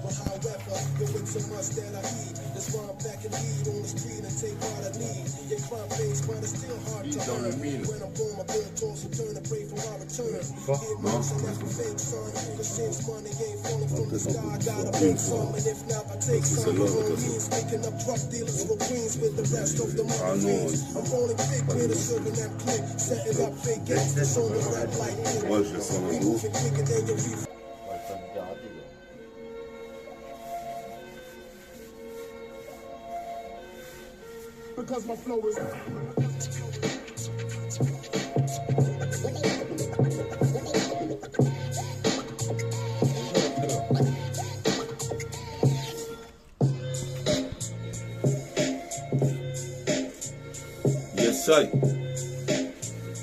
But however, you're with so much that I heed. That's why I'm back in lead on the street and take what I need. Your crime face, but it's still hard to earn. When I'm born, my good toss and turn and pray for my return. Get rich and that's my fake son. Cause since money ain't falling from the sky, I gotta make some. And if not, I take some. Means picking up drug dealers for Queens with the rest of the money means. I'm rolling quick with a serving that click. Setting up fake gangsters on the red light. Moi je sens le goût. Because my flow is Yes, I.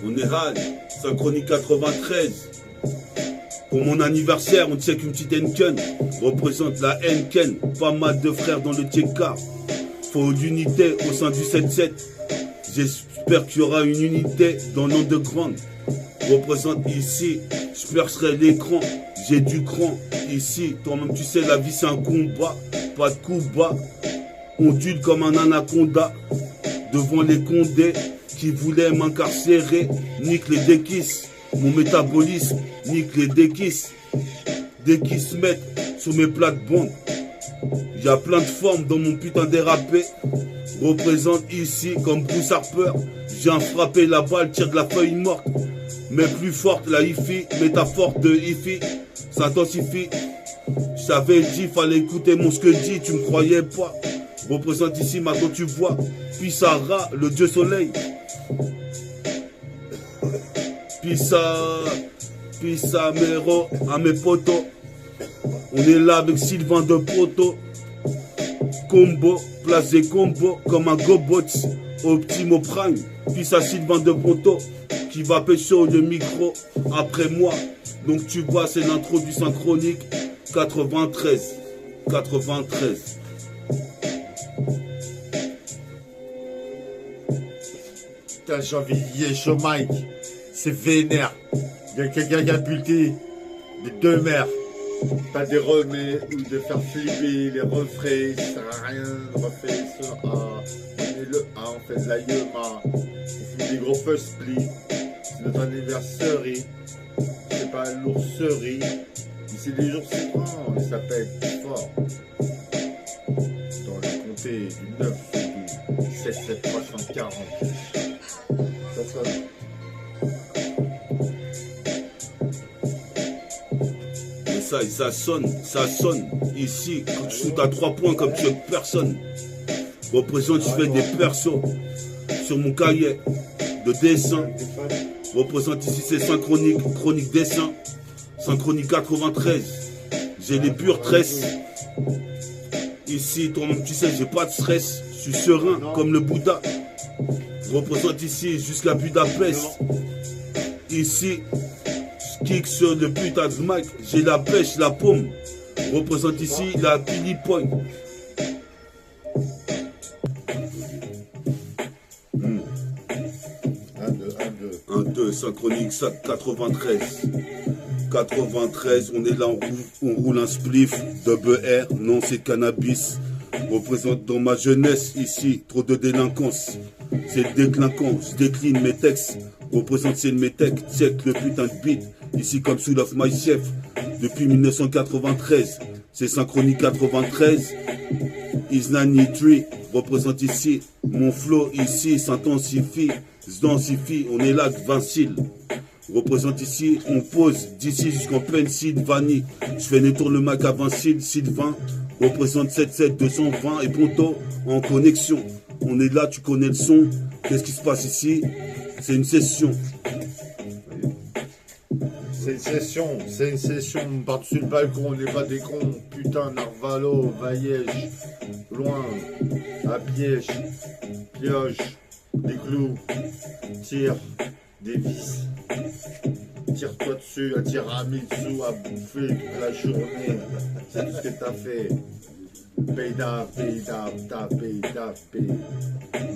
On est râle, Synchronique 93. Pour mon anniversaire, on tient qu'une petite Henken. Représente la Henken, pas mal de frères dans le TK. Faut l'unité au sein du 7-7. J'espère qu'il y aura une unité dans l'underground. Représente ici, je percerai l'écran. J'ai du cran ici. Toi-même tu sais, la vie c'est un combat. Pas de coup bas. Ondule comme un anaconda. Devant les condés qui voulaient m'incarcérer. Nique les déquisses. Mon métabolisme nique les déquisses. Dès qu'ils se mettent sur mes plates-bandes. Il y a plein de formes dans mon putain dérapé. Représente ici comme Bruce Harper. J'ai un frappé, la balle tire de la feuille morte. Mais plus forte la hi-fi, métaphore de hi-fi. S'intensifie. Je t'avais dit, fallait écouter mon ce que dit, tu me croyais pas. Représente ici, maintenant tu vois. Pisara, le dieu soleil. Pissa Mero, à mes potos. On est là avec Sylvain de Poto. Combo, place des combos comme un Gobot. Optimo Prime, fils à Sylvain de Poto. Qui va pécho le micro après moi. Donc tu vois, c'est l'intro du Synchronique 93. 93. Putain, j'ai envie de lier chaud Mike. C'est vénère. Il y a quelqu'un qui a buté des deux mères. Pas des remets ou de faire flipper les refrains. Ça sert à rien de refaire ce A. On est le A, on fait de la yema. On fait des gros feux split. C'est notre anniversaire. C'est pas l'ourserie. Ici les jours c'est grand. Il s'appelle fort. Dans le comté du 9 du 7 340. Ça sonne. Ça sonne. Ici, quand tu shootes à 3 points comme tu es personne. Représente, je fais des persos sur mon cahier de dessin. Représente ici, c'est Synchronique, chronique dessin. Synchronique 93. J'ai les pures tresses. Ici, toi-même, tu sais, j'ai pas de stress. Je suis serein comme le Bouddha. Représente ici jusqu'à Budapest. Ici, kick sur le putain de mic, j'ai la pêche, la paume. Représente ici la Billy Point. 1, 2, Synchronique 93. 93, on est là, on roule un spliff, double R, non c'est cannabis. Représente dans ma jeunesse ici, trop de délinquance. C'est déclinquant, je décline mes textes. Représente c'est mes textes, check le putain de beat. Ici comme Soul of My Chef, depuis 1993. C'est Synchronique 93. Is 93, représente ici. Mon flow ici s'intensifie, se densifie. On est là de Vincile. Représente ici, on pose d'ici jusqu'en Pennsylvanie. Je fais des tours le Mac à Vincile, Sylvain. Représente 77 220 et Ponto en connexion. On est là, tu connais le son. Qu'est-ce qui se passe ici? C'est une session. C'est une session, par-dessus le balcon, on n'est pas des cons. Putain, Narvalo, Vaillège, loin, à piège, pioche, des clous, tire, des vis. Tire-toi dessus, un tiramisu à bouffer toute la journée. C'est tout ce que t'as fait. Paydaf.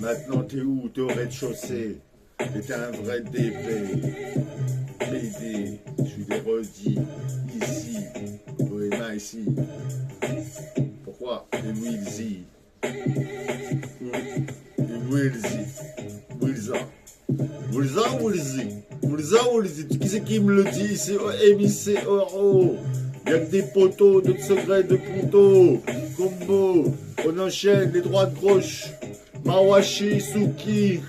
Maintenant t'es où? T'es au rez-de-chaussée. T'es un vrai DP. PD, je suis des redis ici. Oui. les mains ici. Pourquoi? Et Wilzy. Wilzy. Qui c'est qui me le dit? C'est MIC Euro. Il y a que des poteaux, d'autres secrets de ponto. Combo. On enchaîne les droites gauche. Mawashi, Suki.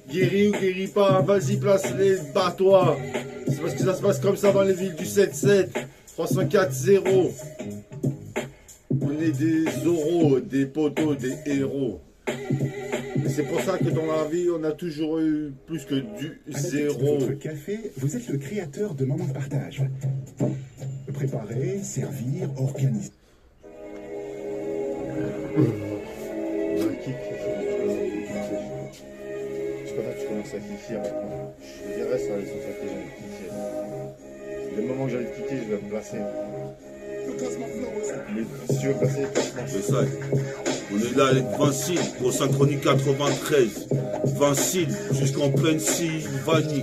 Guéri ou guéri pas. Vas-y, place-les. Bats-toi. C'est parce que ça se passe comme ça dans les villes du 7-7. 304-0. On est des oraux, des poteaux, des héros. Et c'est pour ça que dans la vie, on a toujours eu plus que du zéro. Votre café, vous êtes le créateur de moments de partage. Préparer, servir, organiser. Je préfère que tu commences à kiffer avec moi. Je dirais ça, les autres que j'ai kiffer. Le moment que j'ai kicker, je vais me placer. Mais si tu veux placer, place-moi. C'est ça. On est là avec Vincile pour Synchronie 93. Vincile jusqu'en pleine Sylvanie.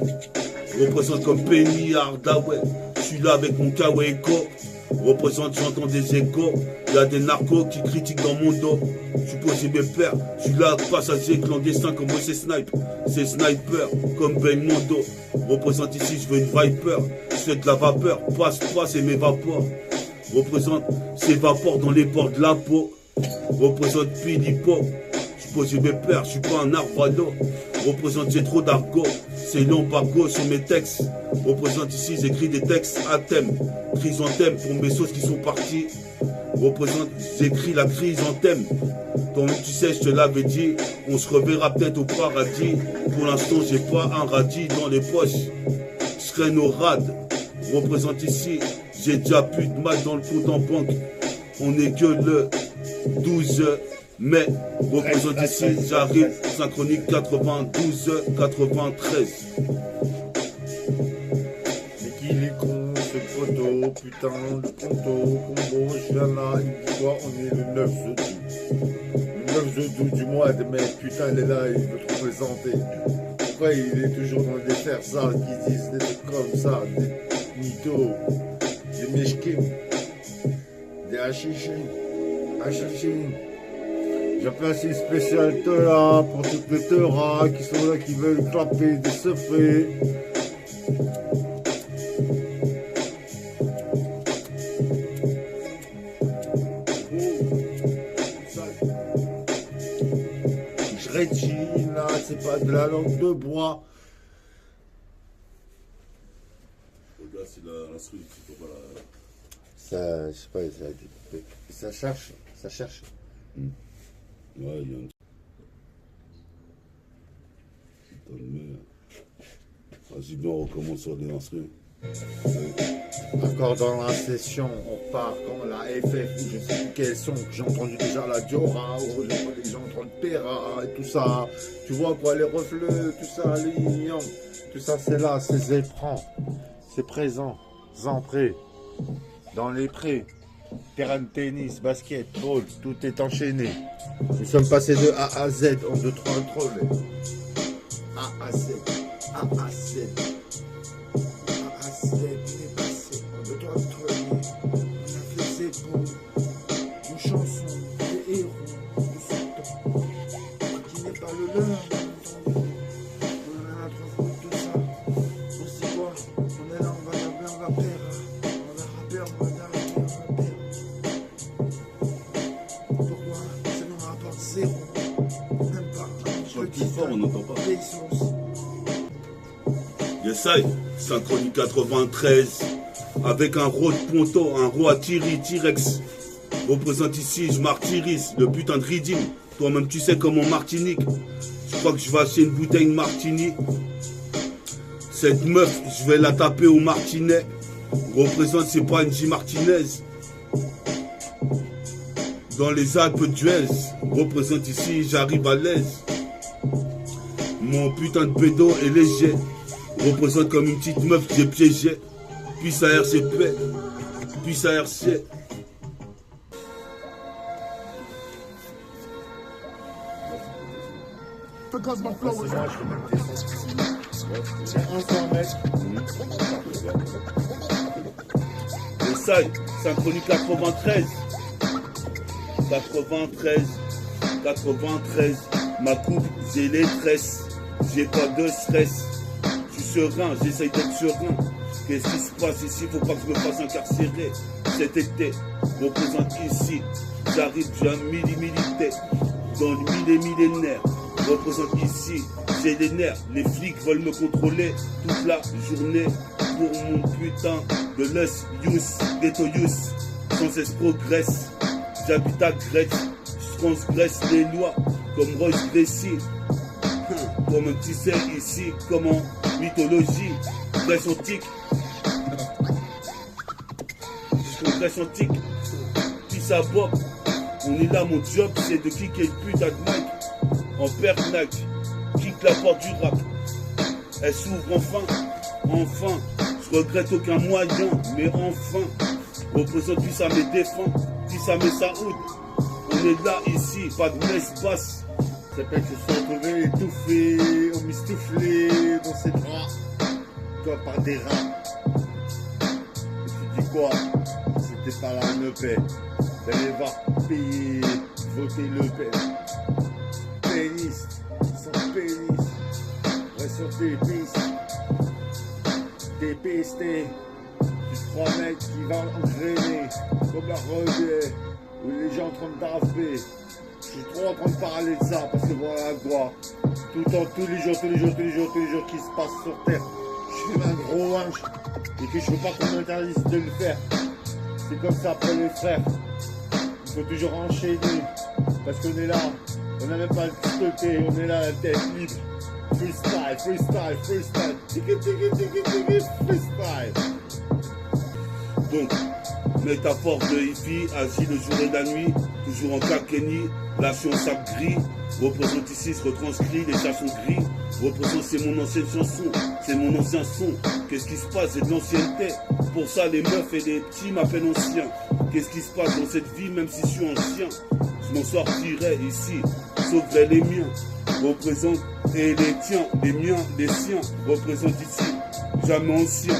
Représente comme Penny Hardaway. Je suis là avec mon Kaweko. Représente, j'entends des échos. Il y a des narcos qui critiquent dans mon dos. Je suis posé mes pères. Je suis là, passager clandestin comme moi, c'est snipe. C'est sniper comme Ben Mondo. Représente ici, je veux une Viper. Je fais de la vapeur. Passe, c'est mes vapeurs. Représente ces vapeurs dans les ports de la peau. Représente Pilipo. Je suis posé mes pères. Je suis pas un arvalo. Représente, j'ai trop d'argot. C'est l'embargo sur mes textes. Représente ici, j'écris des textes à thème. Crise en thème pour mes sauces qui sont parties. Représente, j'écris la crise en thème. Toi-même tu sais, je te l'avais dit. On se reverra peut-être au paradis. Pour l'instant, j'ai pas un radis dans les poches. Je serai nos rades. Représente ici, j'ai déjà plus de mal dans le compte en banque. On est que le 12 mai. Représente ici, j'arrive. Synchronique 92-93. Mais qu'il est con, ce poteau, putain, le ponto, combo, je viens là, il me dit quoi, on est le 9 The 12. Le 9 The 12 du mois de mai, putain, il est là, il veut trop présenter. Pourquoi il est toujours dans des fers sales qui disent des trucs comme ça, des mythos, des meshkim, des hachichin. J'ai placé une spéciale Teura pour toutes les Teuras qui sont là, qui veulent clapper des secrets. Je rétine là, c'est pas de la langue de bois. Là, c'est la suite, il faut pas la... Ça, je sais pas, ça a été coupé. Ça cherche. Ouais, il y a un... Putain de merde. Vas-y, bien, on recommence sur les instruments. Encore dans la session, on part quand la FF ou je sais plus quels sons que j'ai entendu déjà la Diora ou les gens entendent Terra et tout ça. Tu vois quoi, les reflets, tout ça, les lignons, tout ça c'est là, c'est éperon, c'est présent, entrées, dans les prés, terrain de tennis, basket, ball, tout est enchaîné. Nous sommes passés de A à Z en 2, 3 entrelets. A à Z, A à Z. On est passé en 2, 3 entrelets. On a fait ses beaux, une chanson, des héros, de son temps, qui n'est pas le leur. On a la trois fois tout ça. Aussi quoi, on est là, on va rapper, on va perdre. On va rapper, on va rapper. Pourquoi ça nous rapporte zéro, même pas un Sur le petit plus fort, on n'entend pas. essence. J'essaye, Synchronie 93, avec un ro de ponto, un ro à T-Rex. Représente ici, je martyrise, le putain de reading. Toi-même tu sais comment Martinique. Je crois que je vais acheter une bouteille de Martini. Cette meuf, je vais la taper au martinet. Représente, c'est pas une J Martinez. Dans les Alpes d'Huez, représente ici, j'arrive à l'aise. Mon putain de pédo est léger. Représente comme une petite meuf que j'ai piégée. Puis ça RCP. Puis ça RC. Because my flow is C'est 100 mètres. Essaye, Synchronie 93. 93, ma coupe, j'ai les tresses, j'ai pas de stress, je suis serein, j'essaye d'être serein. Qu'est-ce qui se passe ici? Faut pas que je me fasse incarcérer. Cet été, représente ici, j'arrive, j'ai un militaire, dans le millénaire, représente ici, j'ai les nerfs, les flics veulent me contrôler toute la journée pour mon putain de lust, ghetto use, sans cesse progresse. J'habite à Grèce, je transgresse les lois comme Royce Gracie, comme un petit cerf ici, comme en mythologie, Grèce antique, jusqu'en Grèce antique, puis ça bob. On est là, mon job c'est de kicker le putain de mic en pernac, kick la porte du rap, elle s'ouvre enfin, je regrette aucun moyen, mais enfin, représente puis ça me défend. Ça met sa hood. On est là ici, pas de messe basse. Ça fait que se sont retrouvés étouffés, on m'estoufflé dans ses bras, comme par des rats. Et tu dis quoi? C'était pas là un EP. D'aller voir payer, voter le pen. Pénis, sans pénis. Reste sur tes pistes. Dépisté. Tu te crois mec qui va engrainer comme la relais où les gens en train de d'arraver. Je suis trop en train de parler de ça parce que voilà quoi. Tout le temps, tous les jours qui se passent sur terre. Je fais un gros linge et que je veux pas qu'on m'interdise de le faire. C'est comme ça pour les frères. Il faut toujours enchaîner parce qu'on est là. On n'a même pas le stocké, on est là la tête libre. Freestyle. Freestyle. Donc, métaphore de hippie, agit le jour et la nuit, toujours en Kakeni, l'action sac gris, représente ici, se retranscrit, les chats sont gris, représente c'est mon ancienne chanson, c'est mon ancien son, qu'est-ce qui se passe, c'est de l'ancienneté, pour ça les meufs et les petits m'appellent ancien, qu'est-ce qui se passe dans cette vie, même si je suis ancien, je m'en sortirai ici, sauverai les miens, représente, et les tiens, les miens, les siens, représente ici, jamais ancien.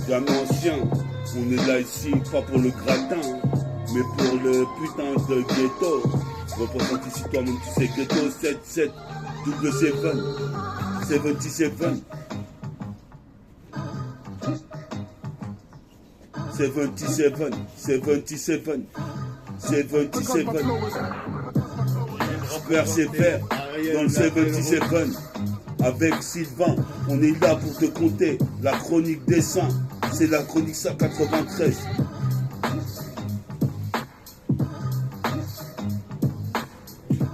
Jamais ancien, on est là ici, pas pour le gratin, mais pour le putain de ghetto. Représente ici toi-même, tu sais, ghetto 77, double 77. 77. Je persévère dans le 77. Avec Sylvain, on est là pour te compter la chronique des saints. C'est la chronique 193.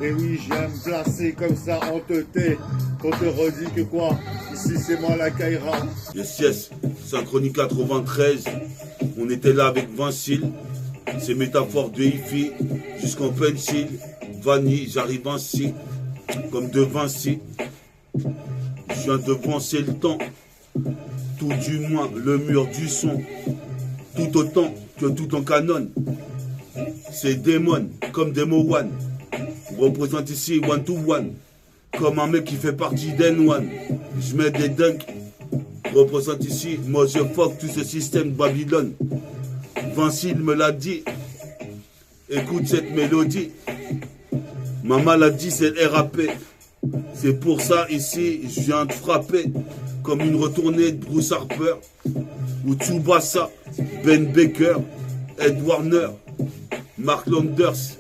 Et oui, je viens me placer comme ça en teuté. On te redit que quoi? Ici c'est moi la Kaira. Yes, Synchronie 93. On était là avec Vincile. C'est métaphore de Hifi jusqu'en pencil. Vanille, j'arrive ainsi, comme de Vinci. Je viens devancer le temps, tout du moins le mur du son, tout autant que tout en canon. C'est démon, comme Demo One, représente ici one to one, comme un mec qui fait partie d'N1. Je mets des dunks, représente ici, moi je fuck tout ce système de Babylone. Vincile me l'a dit, écoute cette mélodie, ma maladie c'est le RAP. C'est pour ça ici, je viens de frapper comme une retournée de Bruce Harper ou Tsubasa, Ben Baker, Ed Warner, Mark Landers.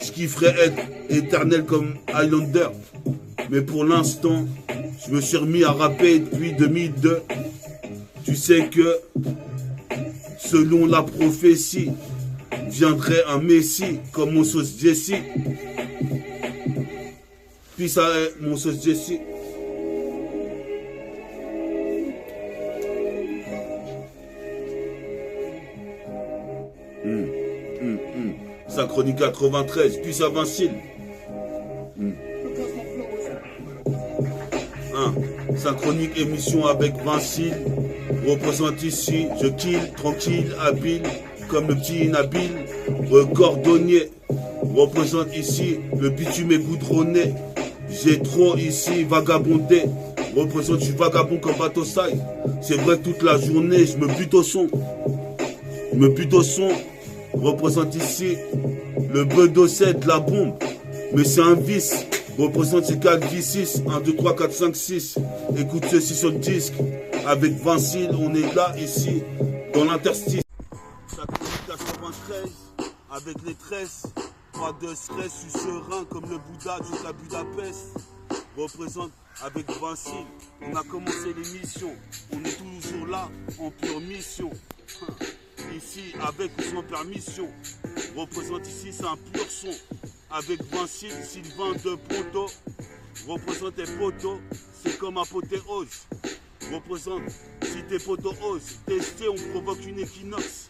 Je kifferais être éternel comme Highlander. Mais pour l'instant, je me suis remis à rapper depuis 2002. Tu sais que, selon la prophétie, viendrait un messie comme mon sauce Jesse. Puis ça est mon sauce Jesse. Synchronie 93, puis ça Vincile. Synchronique émission avec Vincile. Représente ici, je kill, tranquille, habile, comme le petit inhabile. Cordonnier. Représente ici, le bitume est goudronné. J'ai trop ici vagabondé. Représente, je suis vagabond comme bateau saille. C'est vrai que toute la journée, je me bute au son. Je me bute au son. Représente ici le B2 de la bombe. Mais c'est un vice. Représente ces 4 V6. 1, 2, 3, 4, 5, 6. Écoute ceci sur le disque. Avec Vincile, on est là, ici, dans l'interstice. 93, avec les tresses. Pas de stress, je suis serein comme le Bouddha jusqu'à Budapest. Représente avec Vincile. On a commencé l'émission. On est toujours là, en pure mission. Ici, avec ou sans permission. Représente ici, c'est un pur son. Avec Vincile, Sylvain de Ponto. Représente tes potos, c'est comme apothéose. Représente, si tes potos osent tester, on provoque une équinoxe.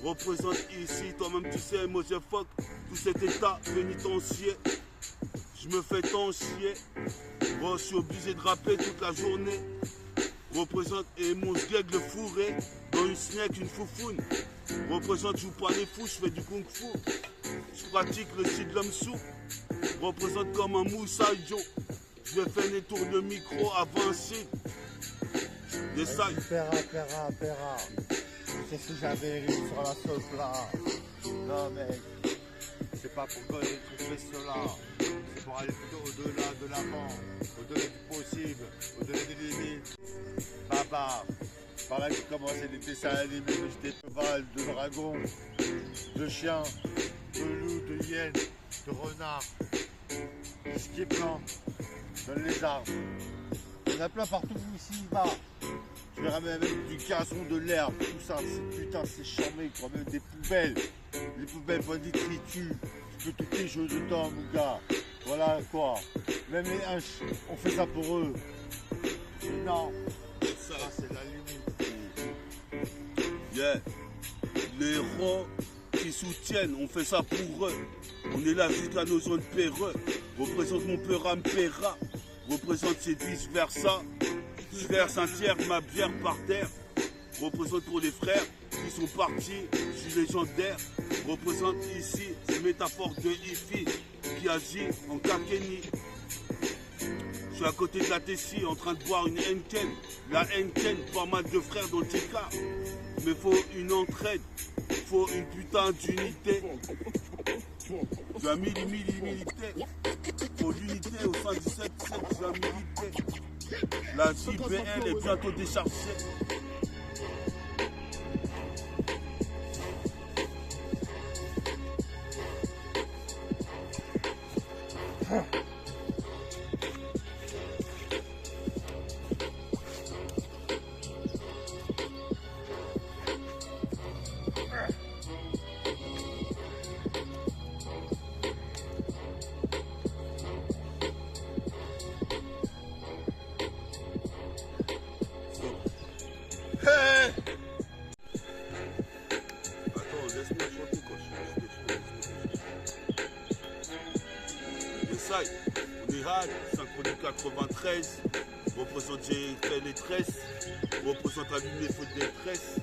Représente ici, toi-même tu sais, moi je fuck tout cet état pénitentiaire. Je me fais tant chier. Bon, je suis obligé de rapper toute la journée. Représente et mon sgeg le fourré. Dans une snack, une foufoune. Représente, je joue pas les fous, je fais du kung fu. Je pratique le style de l'homme sous. Représente comme un Moussa Joe. Je vais faire des tours de micro à Vinci. Des sailles. Pera. C'est si j'avais ri sur la sauce là. Non mec, c'est pas pour donner des trucs cela. C'est pour aller plutôt au-delà de l'avant, au-delà du possible, au-delà des limites. Baba, par là que j'ai commencé des dessins animés, mais j'étais cheval, de dragon, de chien, de loup, de hyène, de renard, de ski blanc, de lézard. Il y en a plein partout ici-bas. Je vais ramener avec du gazon, de l'herbe, tout ça, c'est putain, c'est charmé, quoi, même des poubelles. Les poubelles pas des tritus. Tu peux tous les jeux dedans, mon gars. Voilà quoi. Même les haches, on fait ça pour eux. Mais non, ça c'est la limite. Yeah. Les héros qui soutiennent, on fait ça pour eux. On est là jusqu'à nos zones péreux. Représente mon peur Pera. Représente c'est vice versa. Je verse un tiers ma bière par terre. Représente pour les frères qui sont partis. Je suis légendaire. Représente ici une métaphore de Ifi qui agit en Kakeni. Je suis à côté de la Tessie en train de boire une Henken. La Henken, pas mal de frères dans le TK. Mais faut une entraide. Faut une putain d'unité. Tu as milité. Faut l'unité au sein du 7-7, tu as milité. La JBL est bientôt déchargée. On est hard, Synchronique 93, représente j'ai fait les tresses, représente allume les fautes des tresses,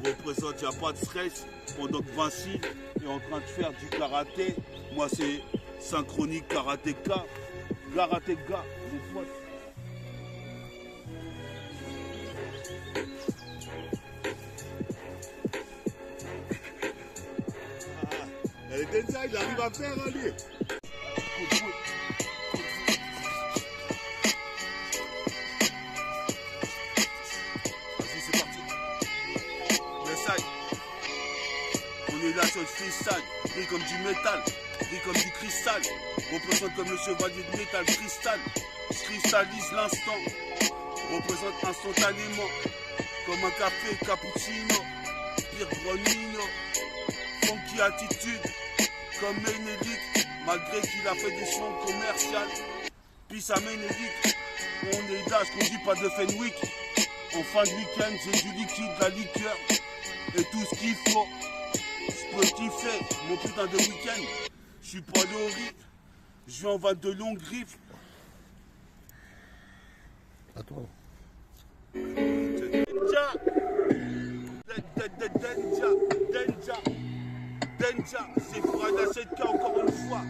représente y'a pas de stress, pendant que Vinci est en train de faire du karaté, moi c'est Synchronique Karatéka, Karatéka, les potes. Elle est déjà, il arrive à faire un lit. Vas-y, c'est parti. Message. On est là sur le freestyle. Brille comme du métal, brille comme du cristal. Représente comme le chevalier de métal cristal. Je cristallise l'instant. Représente instantanément. Comme un café cappuccino. Pire grenino. Funky attitude. Comme Ménélique, malgré qu'il a fait des sons commerciales. Puis à Ménélique, on est là, je conduis pas de Fenwick. En fin de week-end, j'ai du liquide, de la liqueur et tout ce qu'il faut. Je peux kiffer mon putain de week-end. Je suis pas allé au rythme, je vais en vanne de longues griffes. À toi. Denja, c'est Fouad H7K encore une fois.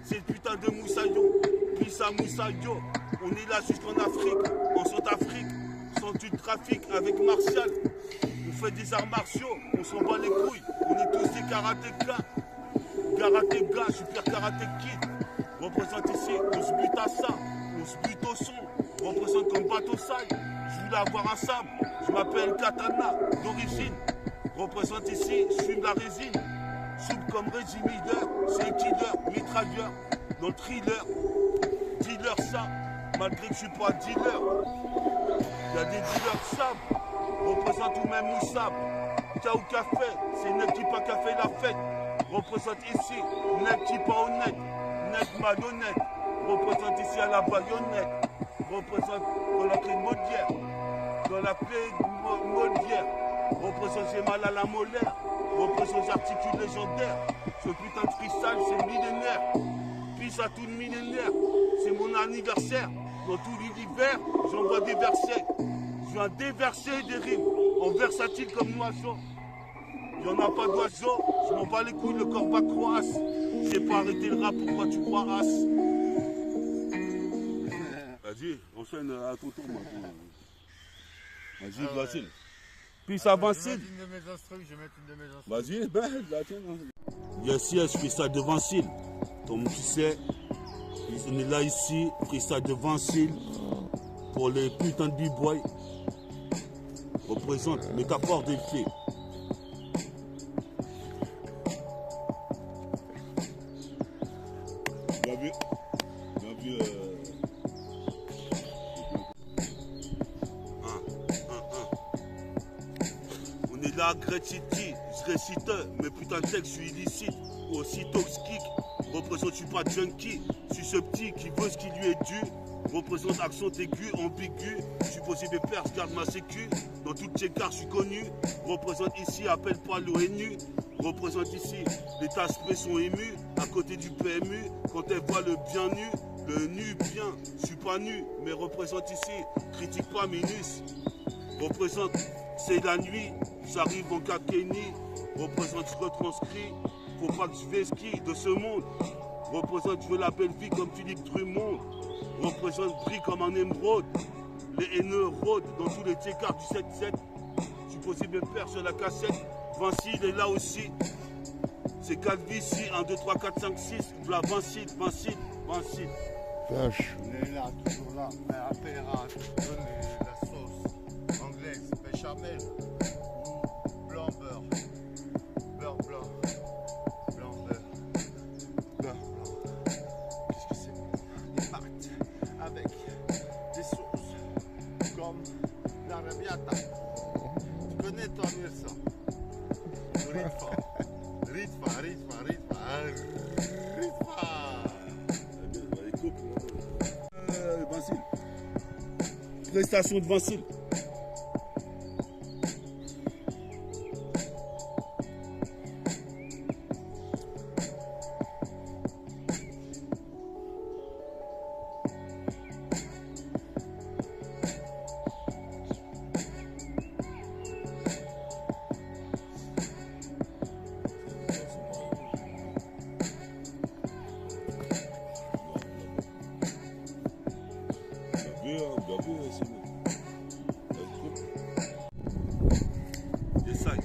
C'est le putain de Moussaillon, puis ça Moussaillon. On est là jusqu'en Afrique, en Centrafrique, sans du trafic avec Martial. On fait des arts martiaux, on s'en bat les couilles. On est tous des karatékas. Karatéka, super karaté kid. Représente ici, on se bute à ça, on se bute au son. Représente comme bateau saille. Je voulais avoir un sabre, je m'appelle Katana, d'origine. Représente ici, je fume la résine. Soupe comme régime leader, c'est killer, mitrailleur. Dans le thriller, dealer ça, malgré que je suis pas dealer. Il y a des dealers sables, représente ou même Moussab. Ciao café, c'est Nec qui pas café la fête. Représente ici, Nec qui pas honnête, Nec malhonnête. Représente ici à la baïonnette. Représente dans la clé de Maudière, dans la clé de Maudière. Représente j'ai mal à la molaire. Représente j'articule légendaire. Ce putain de freestyle c'est millénaire. Peace à tout le millénaire. C'est mon anniversaire. Dans tout l'univers, j'envoie des versets. Je viens déverser des rimes en versatile comme un oiseau. Il n'y en a pas d'oiseau, je m'en bats les couilles, le corps va croasse. J'ai pas arrêté le rap, pourquoi tu crois as? Vas-y, enchaîne à ton tour maintenant. Vas-y, Vassil. Puis ça, Vassil. Je vais mettre une de mes instruments, je vais mettre une de mes instruments. Vas-y, ben, la tienne. Yes, freestyle de Vassil. Comme tu sais, on est là ici, freestyle de Vassil. Pour les putains de b-boys. Représente métaphore des faits. Bien vu. Bien vu. On est là à Great City. Je récite mes putains de textes, je suis illicite. Aussi toxique. Représente, je suis pas junkie. Je suis ce petit qui veut ce qui lui est dû. Représente accent aigu, ambigu. Je suis possible de perdre, je garde ma sécu. Dans toutes ces cartes, je suis connu. Représente ici, appelle pas l'ONU. Représente ici, les tasses sont émus. À côté du PMU, quand elle voit le bien nu, le nu bien. Je suis pas nu, mais représente ici. Critique pas Minus. Représente, c'est la nuit. J'arrive en Kakeni. Représente, je retranscris. Faut pas que je vais ski de ce monde. Représente, je veux la belle vie comme Philippe Drummond. Représente, brille comme un émeraude. Les haineux rôdent dans tous les écarts du 7-7. Je suis possible de faire sur la cassette. Vinci, il est là aussi. C'est 4 ici, 1, 2, 3, 4, 5, 6. Voilà, Vinci. Vache. On est là, toujours là. Un apéra, donner la sauce anglaise, béchamel, blanc beurre, beurre blanc, blanc beurre, beurre blanc. Qu'est-ce que c'est? Des pâtes avec des sauces comme l'arrabbiata. Tu connais toi mieux ça? Ritva. Vincile. Prestation de Vincile. Essaye.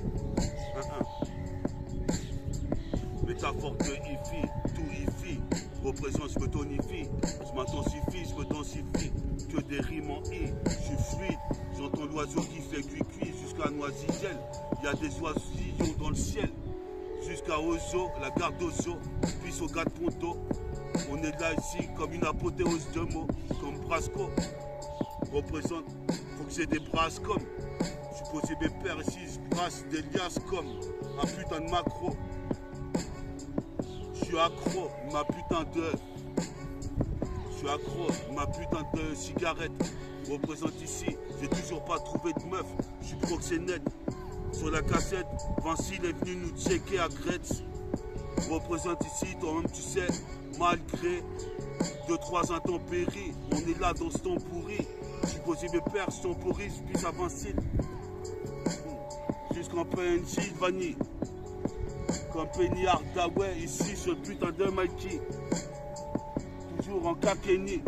Métaphore de IFI, tout IFI. Représente, je me tonifie. Je m'intensifie, je me densifie. Que des rimes en I, je suis fluide. J'entends l'oiseau qui fait cuit jusqu'à Noisy-Gel. Il y a des oisillons dans le ciel. Jusqu'à Ozo, la gare d'Ozo, puis au gars de Ponto. On est là ici comme une apothéose de mots, comme Brasco. Représente, faut que j'ai des brasses comme. Je suis posé mes pères ici, je brasse des liasses comme un putain de macro. Je suis accro, ma putain de. Je suis accro, ma putain de cigarette. Représente ici, j'ai toujours pas trouvé de meuf, je suis proxénète. Sur la cassette, Vincile est venu nous checker à Gretz. Représente ici, toi-même tu sais, malgré 2-3 intempéries, on est là dans ce temps pourri. Je suis posé mes pères, je temporise, puis à Vincile. Jusqu'en PNJ, Vanille. Comme Penny Hardaway, ici sur le putain de Mikey. Toujours en Kakeni.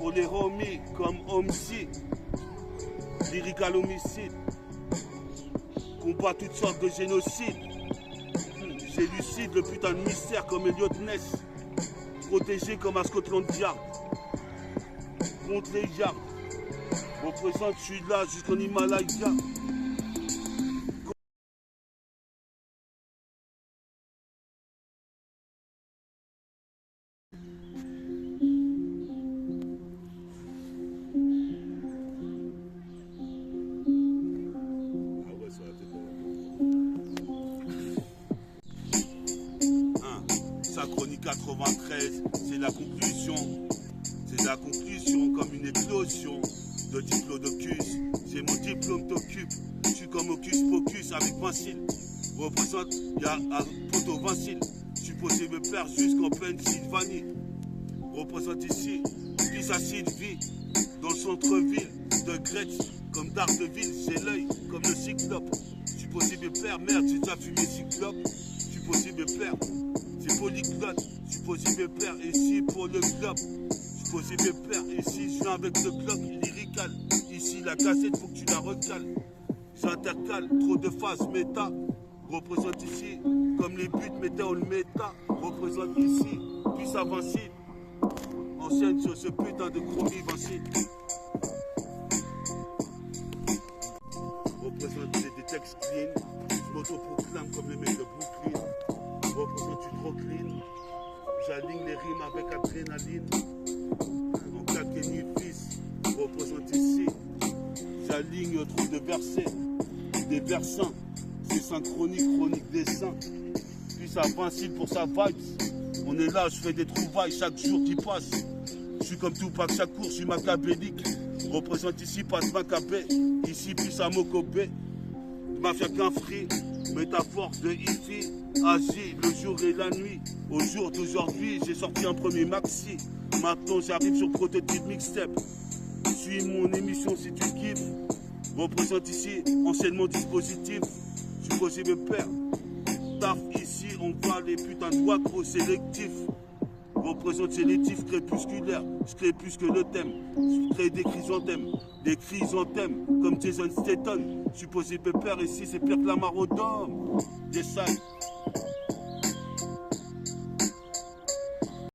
pour les homies comme Homsi, lyrical homicide, combat toutes sortes de génocides. J'élucide le putain de mystère comme Elliot Ness, protégé comme à Scotland Yard, contre les yards, représente, je suis là jusqu'en Himalaya. Sa chronique 93, c'est la conclusion. C'est la conclusion comme une éclosion de diplodocus. J'ai mon diplôme t'occupe. Je suis comme Hocus Pocus avec Vincile. Représente, il y a un poteau Vincile. Je suis posé me perdre jusqu'en Pennsylvanie. Représente ici, fils à Sylvie. Dans le centre-ville de Gretz, comme Daredevil, j'ai l'œil comme le cyclope. Je suis posé me perdre, merde, j'ai déjà fumé cyclope. Je suis posé me perdre. C'est polyglotte, je suis posé mes pères ici pour le globe. Je suis posé mes pères ici, je viens avec le globe lyrical. Ici la cassette, faut que tu la recales. J'intercale, trop de phases méta. Représente ici, comme les buts mettaient on le méta. Représente ici, puis ça Vincile. Ancienne sur ce putain de chromie Vincile. Représente des textes clean. Je m'auto-proclame comme les mecs de Brooklyn. Représente du trop clean. J'aligne les rimes avec adrénaline. En claquet ni fils. Représente ici. J'aligne trop de versets. Des versants. C'est synchronique, chronique des saints. Puis ça Vincile pour sa vibes. On est là, je fais des trouvailles chaque jour qui passe. Je suis comme Tupac, chaque cours, je suis macabélique. Représente ici, passe Macabé. Ici, puis à Mokobé. Mafia qu'un free. Métaphore de Ifi. Agis le jour et la nuit. Au jour d'aujourd'hui, j'ai sorti un premier maxi. Maintenant, j'arrive sur prototype mixtape. Suis mon émission si tu kiffes. Représente ici, enseignement dispositif. Je suis posé mes pères. Taf ici, on voit les putains de voix trop sélectifs. Représente sélectif crépusculaire. Je crée plus que le thème. Je crée des chrysanthèmes comme Jason Statham. Je suis posé pépère ici, c'est pire que la marodome. Des salles.